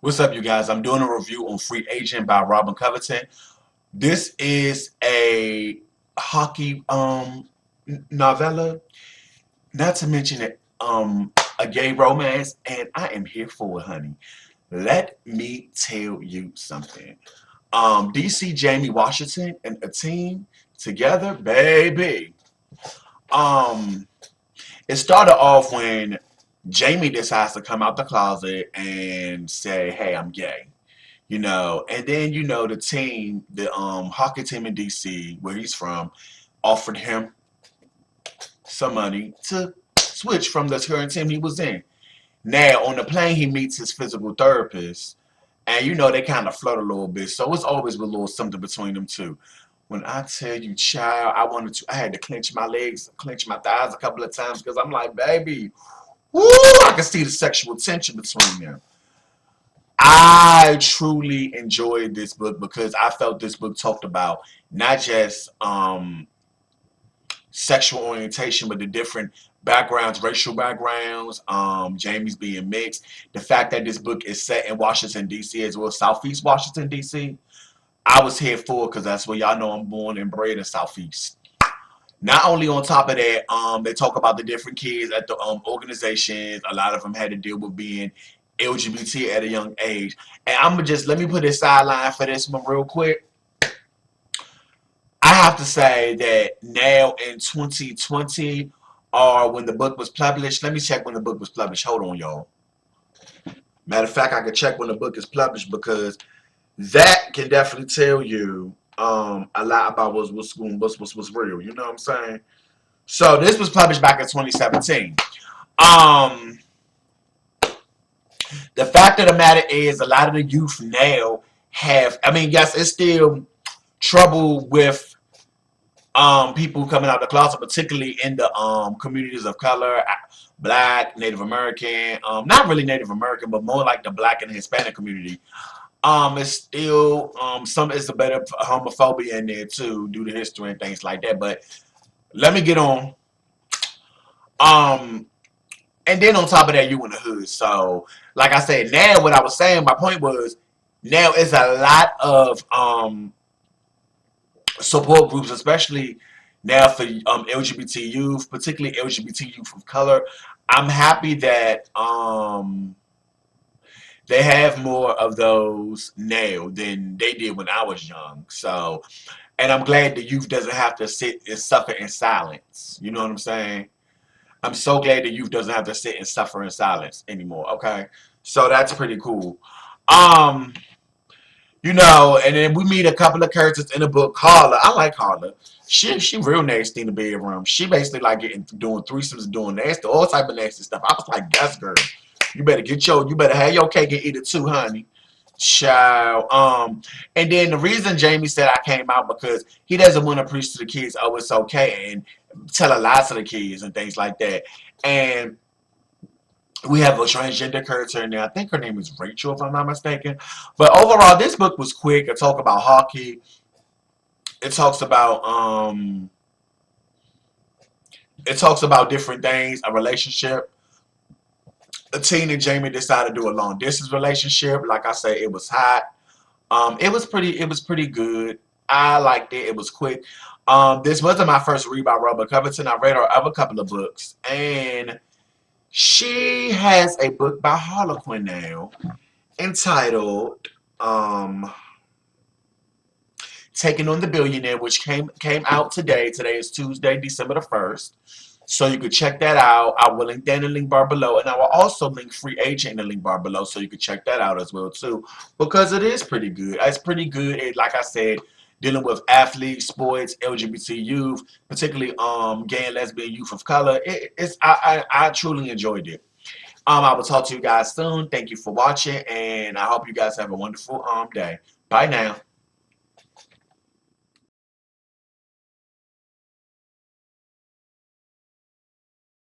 What's up, you guys? I'm doing a review on Free Agent by Covington. This is a hockey novella, not to mention it a gay romance, and I am here for it, honey. Let me tell you something. DC Jamie Washington and a team together, baby. Um, it started off when Jamie decides to come out the closet and say, "Hey, I'm gay." And then the team, the hockey team in DC, where he's from, offered him some money to switch from the current team he was in. Now on the plane, he meets his physical therapist, and they kind of flirt a little bit, so it's always a little something between them two. When I tell you, child, I had to clench my legs, clench my thighs a couple of times because I'm like, baby, woo, I can see the sexual tension between them. I truly enjoyed this book because I felt this book talked about not just sexual orientation, but the different backgrounds, racial backgrounds, Jamie's being mixed. The fact that this book is set in Washington, D.C. as well, Southeast Washington, D.C. I was here for because that's where y'all know I'm born and bred in Southeast. Not only on top of that, they talk about the different kids at the organizations. A lot of them had to deal with being LGBT at a young age. And I'm gonna just let me put a sideline for this one real quick. I have to say that now in 2020, or when the book was published, let me check when the book was published. Hold on, y'all. Matter of fact, I can check when the book is published because that can definitely tell you a lot about what's real. You know what I'm saying? So this was published back in 2017. Um, the fact of the matter is, a lot of the youth now have. I mean, yes, it's still trouble with people coming out of the closet, particularly in the communities of color, Black, Native American, not really Native American, but more like the Black and Hispanic community. It's still some it's a bit of homophobia in there too, due to history and things like that. But let me get on. Um, and then on top of that, you in the hood. So, like I said, now what I was saying, my point was, now it's a lot of support groups, especially now for LGBT youth, particularly LGBT youth of color. I'm happy that they have more of those now than they did when I was young. So, and I'm glad the youth doesn't have to sit and suffer in silence. You know what I'm saying? I'm so glad the youth doesn't have to sit and suffer in silence anymore. Okay, so that's pretty cool. Um, and then we meet a couple of characters in the book. Carla, I like Carla. She real nasty in the bedroom. She basically like doing threesomes, doing nasty, all type of nasty stuff. I was like, yes, girl, you better have your cake and eat it too, honey. Child. And then the reason Jamie said I came out because he doesn't want to preach to the kids, oh, it's okay, and tell a lie to the kids and things like that. And we have a transgender character in there. I think her name is Rachel, if I'm not mistaken. But overall, this book was quick. It talked about hockey. It talks about different things, a relationship. Teen and Jamie decided to do a long distance relationship. Like I said, it was hot. It was pretty good. I liked it. It was quick. This wasn't my first read by Robert Covington. I read her other couple of books, and she has a book by Harlequin now entitled Taking on the Billionaire, which came out today. Today is Tuesday, December the 1st. So you could check that out. I will link that in the link bar below. And I will also link Free Agent in the link bar below so you can check that out as well too. Because it is pretty good. It's pretty good. Like I said, dealing with athletes, sports, LGBT youth, particularly gay and lesbian youth of color. I truly enjoyed it. I will talk to you guys soon. Thank you for watching, and I hope you guys have a wonderful day. Bye now.